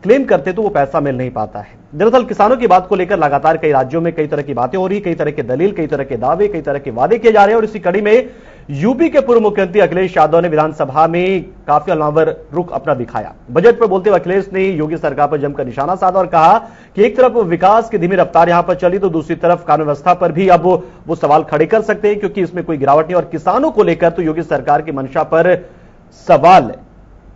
Claim करते तो वो पैसा मिल नहीं पाता है। दरअसल किसानों की बात को लेकर लगातार कई राज्यों में कई तरह की बातें हो रही, कई तरह के दलील, कई तरह के दावे, कई तरह के वादे किए जा रहे हैं। और इसी कड़ी में यूपी के पूर्व मुख्यमंत्री अखिलेश यादव ने विधानसभा में काफी अलमावर रुख अपना दिखाया। बजट पर बोलते हुए अखिलेश ने योगी सरकार पर जमकर निशाना साधा और कहा कि एक तरफ विकास की धीमी रफ्तार यहां पर चली तो दूसरी तरफ कानून व्यवस्था पर भी अब वो सवाल खड़े कर सकते हैं, क्योंकि इसमें कोई गिरावट नहीं। और किसानों को लेकर तो योगी सरकार की मंशा पर सवाल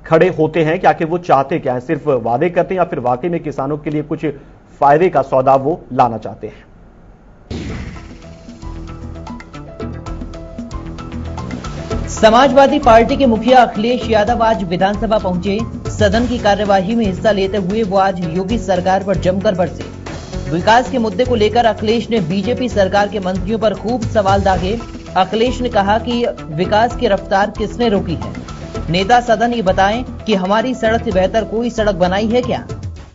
खड़े होते हैं कि आखिर वो चाहते क्या है, सिर्फ वादे करते हैं या फिर वाकई में किसानों के लिए कुछ फायदे का सौदा वो लाना चाहते हैं। समाजवादी पार्टी के मुखिया अखिलेश यादव आज विधानसभा पहुंचे। सदन की कार्यवाही में हिस्सा लेते हुए वो आज योगी सरकार पर जमकर बरसे। विकास के मुद्दे को लेकर अखिलेश ने बीजेपी सरकार के मंत्रियों पर खूब सवाल दागे। अखिलेश ने कहा कि विकास की रफ्तार किसने रोकी है? नेता सदन ये बताएं कि हमारी सड़क से बेहतर कोई सड़क बनाई है क्या?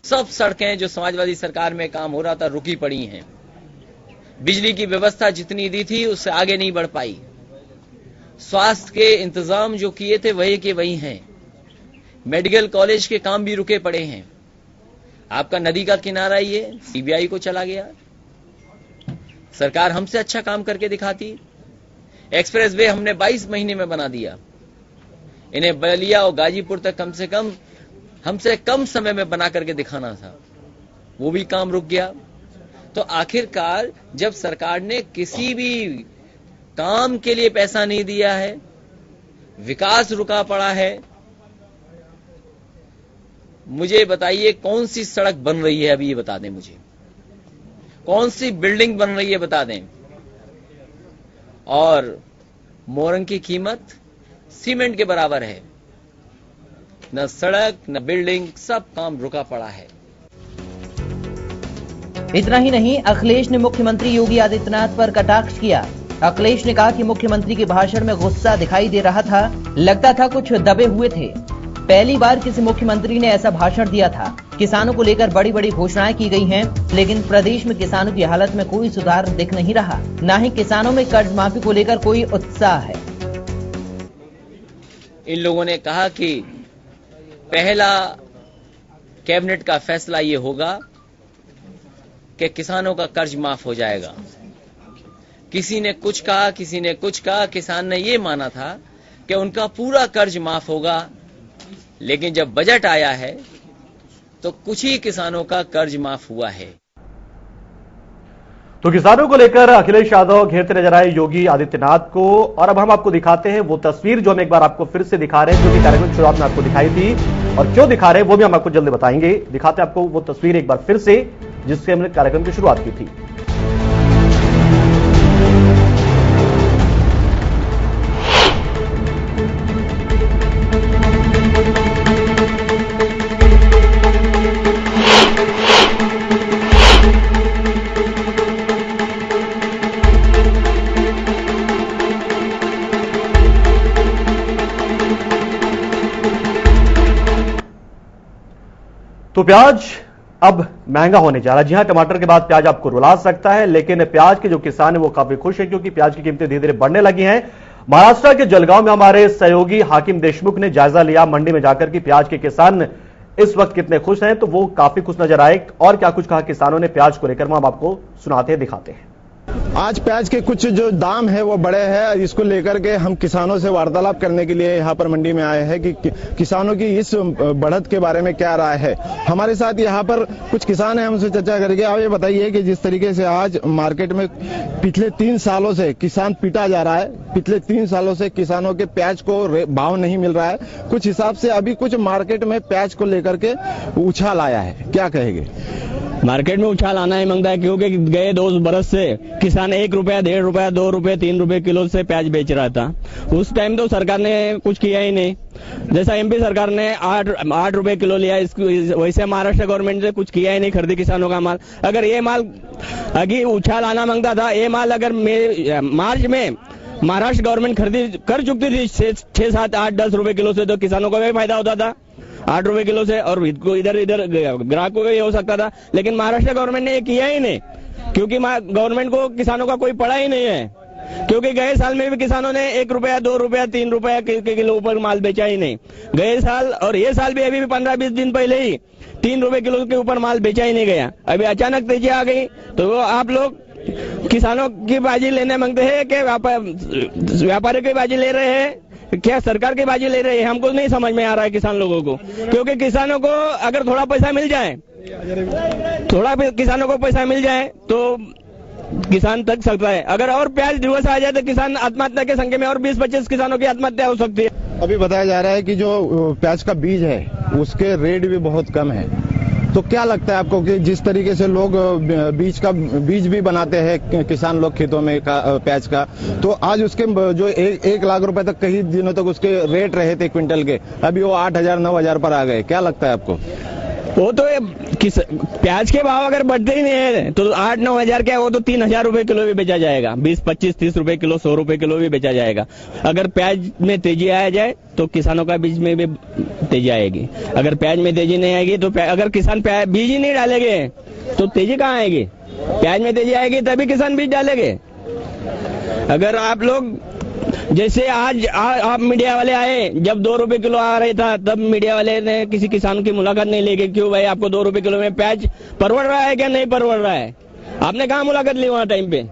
सब सड़कें जो समाजवादी सरकार में काम हो रहा था रुकी पड़ी हैं। बिजली की व्यवस्था जितनी दी थी उससे आगे नहीं बढ़ पाई। स्वास्थ्य के इंतजाम जो किए थे वही के वही हैं। मेडिकल कॉलेज के काम भी रुके पड़े हैं। आपका नदी का किनारा ये सीबीआई को चला गया। सरकार हमसे अच्छा काम करके दिखाती। एक्सप्रेस वे हमने 22 महीने में बना दिया। इन्हें बलिया और गाजीपुर तक कम से कम हमसे कम समय में बना करके दिखाना था, वो भी काम रुक गया। तो आखिरकार जब सरकार ने किसी भी काम के लिए पैसा नहीं दिया है, विकास रुका पड़ा है, मुझे बताइए कौन सी सड़क बन रही है? अभी ये बता दें मुझे, कौन सी बिल्डिंग बन रही है बता दें। और मोरंग की कीमत सीमेंट के बराबर है। न सड़क न बिल्डिंग, सब काम रुका पड़ा है। इतना ही नहीं, अखिलेश ने मुख्यमंत्री योगी आदित्यनाथ पर कटाक्ष किया। अखिलेश ने कहा कि मुख्यमंत्री के भाषण में गुस्सा दिखाई दे रहा था, लगता था कुछ दबे हुए थे। पहली बार किसी मुख्यमंत्री ने ऐसा भाषण दिया था। किसानों को लेकर बड़ी बड़ी घोषणाएं की गई हैं, लेकिन प्रदेश में किसानों की हालत में कोई सुधार दिख नहीं रहा। न ही किसानों में कर्ज माफी को लेकर कोई उत्साह है। इन लोगों ने कहा कि पहला कैबिनेट का फैसला ये होगा कि किसानों का कर्ज माफ हो जाएगा। किसी ने कुछ कहा, किसी ने कुछ कहा। किसान ने ये माना था कि उनका पूरा कर्ज माफ होगा, लेकिन जब बजट आया है तो कुछ ही किसानों का कर्ज माफ हुआ है। तो किसानों को लेकर अखिलेश यादव घेरते नजर आए योगी आदित्यनाथ को। और अब हम आपको दिखाते हैं वो तस्वीर जो हम एक बार आपको फिर से दिखा रहे हैं, जो कि कार्यक्रम शुरुआत में आपको दिखाई थी, और क्यों दिखा रहे हैं वो भी हम आपको जल्दी बताएंगे। दिखाते हैं आपको वो तस्वीर एक बार फिर से जिससे हमने कार्यक्रम की शुरुआत की थी। तो प्याज अब महंगा होने जा रहा है। जी हां, टमाटर के बाद प्याज आपको रुला सकता है, लेकिन प्याज के जो किसान है वो काफी खुश है, क्योंकि प्याज की कीमतें धीरे धीरे बढ़ने लगी हैं। महाराष्ट्र के जलगांव में हमारे सहयोगी हाकिम देशमुख ने जायजा लिया मंडी में जाकर कि प्याज के किसान इस वक्त कितने खुश हैं। तो वो काफी खुश नजर आए। और क्या कुछ कहा किसानों ने प्याज को लेकर, हम आपको सुनाते हैं, दिखाते हैं। आज प्याज के कुछ जो दाम है वो बढ़े हैं। इसको लेकर के हम किसानों से वार्तालाप करने के लिए यहाँ पर मंडी में आए हैं कि किसानों की इस बढ़त के बारे में क्या राय है। हमारे साथ यहाँ पर कुछ किसान हैं, हमसे चर्चा करेंगे। आप ये बताइए कि जिस तरीके से आज मार्केट में पिछले 3 सालों से किसान पीटा जा रहा है, पिछले 3 सालों से किसानों के प्याज को भाव नहीं मिल रहा है, कुछ हिसाब से अभी कुछ मार्केट में प्याज को लेकर के उछाल आया है, क्या कहेंगे? मार्केट में उछाल आना ही मांगता है, क्योंकि गए 2 बरस से किसान 1 रुपया, 1.5 रुपया, 2 रुपये, 3 रुपये किलो से प्याज बेच रहा था। उस टाइम तो सरकार ने कुछ किया ही नहीं। जैसा एमपी सरकार ने 8 रुपए किलो लिया, वैसे महाराष्ट्र गवर्नमेंट ने कुछ किया ही नहीं खरीदी किसानों का माल। अगर ये माल अभी उछाल आना मांगता था, ये माल अगर मार्च में महाराष्ट्र गवर्नमेंट खरीदी कर चुकी थी 6, 7, 8, 10 रुपए किलो से, तो किसानों का भी फायदा होता था 8 रुपए किलो से, और इधर ग्राहकों को ये हो सकता था। लेकिन महाराष्ट्र गवर्नमेंट ने ये किया ही नहीं, क्योंकि गवर्नमेंट को किसानों का कोई पड़ा ही नहीं है। क्योंकि गए साल में भी किसानों ने 1 रुपया, 2 रुपया, 3 रुपया के किलो ऊपर माल बेचा ही नहीं गए साल। और ये साल भी अभी भी 15-20 दिन पहले ही 3 रुपए किलो के ऊपर माल बेचा ही नहीं गया। अभी अचानक तेजी आ गई तो आप लोग किसानों की बाजी लेने मांगते हैं कि व्यापारियों की बाजी ले रहे हैं, क्या सरकार की बाजी ले रहे हैं? हमको नहीं समझ में आ रहा है किसान लोगों को, क्योंकि किसानों को अगर थोड़ा पैसा मिल जाए, किसानों को पैसा मिल जाए तो किसान तक सकता है। अगर और प्याज दिवस आ जाए तो किसान आत्महत्या के संख्या में और 20-25 किसानों की आत्महत्या हो सकती है। अभी बताया जा रहा है कि जो प्याज का बीज है उसके रेट भी बहुत कम है, तो क्या लगता है आपको कि जिस तरीके से लोग बीज भी बनाते हैं किसान लोग खेतों में प्याज का, तो आज उसके जो 1 लाख रुपए तक कई दिनों तक उसके रेट रहे थे क्विंटल के, अभी वो 8,000 9,000 पर आ गए, क्या लगता है आपको? वो तो प्याज के भाव अगर बढ़ते ही नहीं है तो 8-9 हजार क्या, वो तो 3,000 रुपए किलो भी बेचा जाएगा, 20-25-30 रुपए किलो, 100 रुपए किलो भी बेचा जाएगा। अगर प्याज में तेजी आ जाए तो किसानों का बीज में भी तेजी आएगी। अगर प्याज में तेजी नहीं आएगी तो अगर किसान बीज ही नहीं डालेंगे तो तेजी कहाँ आएगी? प्याज में तेजी आएगी तभी किसान बीज डालेंगे। अगर आप लोग जैसे आज आप मीडिया वाले आए, जब 2 रुपए किलो आ रहा था तब मीडिया वाले ने किसी किसान की मुलाकात नहीं ली कि क्यों भाई आपको 2 रुपए किलो में प्याज परवड़ रहा है क्या नहीं परवड़ रहा है? आपने कहाँ मुलाकात ली वहाँ टाइम पे?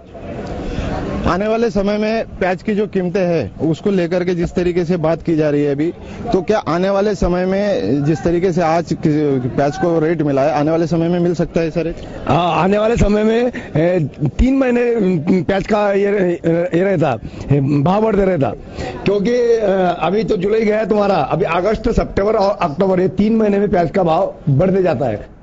आने वाले समय में प्याज की जो कीमतें हैं उसको लेकर के जिस तरीके से बात की जा रही है अभी, तो क्या आने वाले समय में जिस तरीके से आज प्याज को रेट मिला है, आने वाले समय में मिल सकता है सर? आने वाले समय में 3 महीने प्याज का ये रहता, भाव बढ़ते रहता, क्योंकि अभी तो जुलाई गया है तुम्हारा, अभी अगस्त, सितंबर और अक्टूबर, ये 3 महीने में प्याज का भाव बढ़ते जाता है।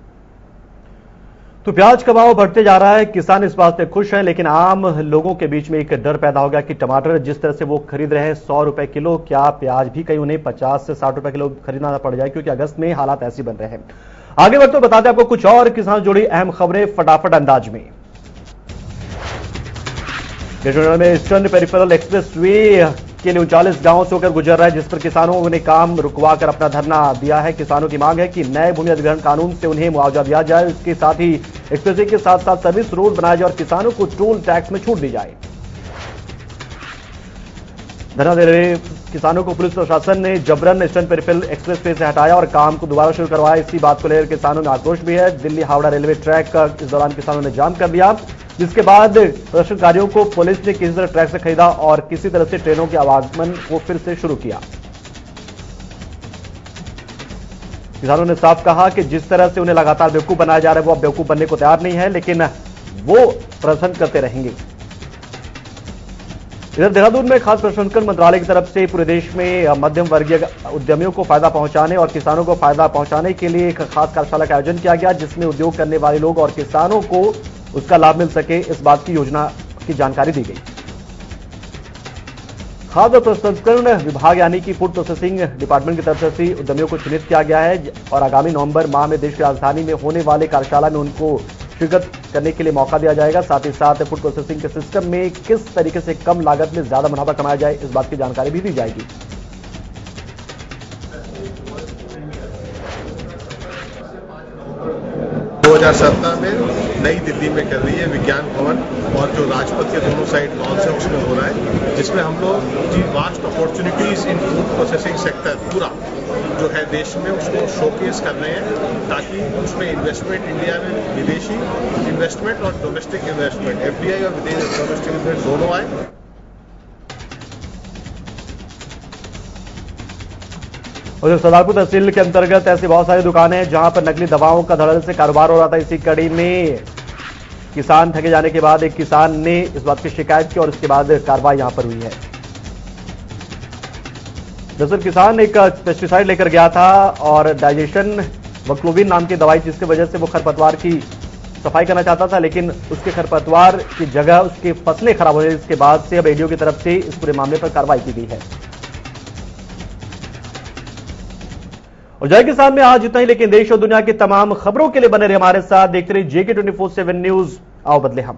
तो प्याज का भाव बढ़ते जा रहा है, किसान इस बात से खुश हैं, लेकिन आम लोगों के बीच में एक डर पैदा हो गया कि टमाटर जिस तरह से वो खरीद रहे हैं 100 रुपए किलो, क्या प्याज भी कहीं उन्हें 50 से 60 रुपए किलो खरीदना पड़ जाए, क्योंकि अगस्त में हालात ऐसे बन रहे हैं। आगे बढ़ते बता दें आपको कुछ और किसान जुड़ी अहम खबरें फटाफट अंदाज में। में ईस्टर्न पेरिफेरल एक्सप्रेस वे के लिए 39 गांवों से होकर गुजर रहा है, जिस पर किसानों ने काम रुकवा कर अपना धरना दिया है। किसानों की मांग है कि नए भूमि अधिग्रहण कानून से उन्हें मुआवजा दिया जाए, इसके साथ ही एक्सप्रेसवे के साथ साथ सर्विस रोड बनाया जाए और किसानों को टोल टैक्स में छूट दी जाए। धरना दे रहे किसानों को पुलिस प्रशासन ने जबरन ईस्टर्न पेरिफेरल एक्सप्रेसवे से हटाया और काम को दोबारा शुरू करवाया। इसी बात को लेकर किसानों में आक्रोश भी है। दिल्ली हावड़ा रेलवे ट्रैक का इस दौरान किसानों ने जाम कर दिया, जिसके बाद प्रदर्शनकारियों को पुलिस ने किसी तरह ट्रैक से खरीदा और किसी तरह से ट्रेनों के आवागमन को फिर से शुरू किया। किसानों ने साफ कहा कि जिस तरह से उन्हें लगातार बेवकूफ बनाया जा रहा है वो अब बेवकूफ बनने को तैयार नहीं है, लेकिन वो प्रदर्शन करते रहेंगे। इधर देहरादून में खाद्य प्रसंस्करण मंत्रालय की तरफ से पूरे देश में मध्यम वर्गीय उद्यमियों को फायदा पहुंचाने और किसानों को फायदा पहुंचाने के लिए एक खास कार्यशाला का आयोजन किया गया, जिसमें उद्योग करने वाले लोग और किसानों को उसका लाभ मिल सके, इस बात की योजना की जानकारी दी गई। खाद्य प्रसंस्करण विभाग यानी कि फूड प्रोसेसिंग डिपार्टमेंट की तरफ से उद्यमियों को चिन्हित किया गया है और आगामी नवंबर माह में देश की राजधानी में होने वाले कार्यशाला में उनको शिरकत करने के लिए मौका दिया जाएगा। साथ ही साथ फूड प्रोसेसिंग के सिस्टम में किस तरीके से कम लागत में ज्यादा मुनाफा कमाया जाए, इस बात की जानकारी भी दी जाएगी। में नई दिल्ली में कर रही है विज्ञान भवन और जो राजपथ के दोनों साइड लॉन्स है उसमें हो रहा है, जिसमें हम लोग जी vast opportunities in food processing sector पूरा जो है देश में उसको शोकेस कर रहे हैं, ताकि उसमें इन्वेस्टमेंट इंडिया में विदेशी इन्वेस्टमेंट और डोमेस्टिक इन्वेस्टमेंट एफडीआई और विदेशी डोमेस्टिक इन्वेस्टमेंट दोनों आए। उधर सदालपुर तहसील के अंतर्गत ऐसी बहुत सारी दुकानें हैं जहां पर नकली दवाओं का धड़ल्ले से कारोबार हो रहा था। इसी कड़ी में किसान ठगे जाने के बाद एक किसान ने इस बात की शिकायत की और उसके बाद कार्रवाई यहां पर हुई है। दरअसल किसान एक पेस्टिसाइड लेकर गया था और डाइजेशन वक्लोविन नाम की दवाई, जिसकी वजह से वो खरपतवार की सफाई करना चाहता था, लेकिन उसके खरपतवार की जगह उसकी फसलें खराब हो गई। इसके बाद से अब एडीओ की तरफ से इस पूरे मामले पर कार्रवाई की गई है। और जय किसान में आज इतना ही, लेकिन देश और दुनिया की तमाम खबरों के लिए बने रहे हमारे साथ, देखते रहिए JK 24/7 न्यूज। आओ बदले हम।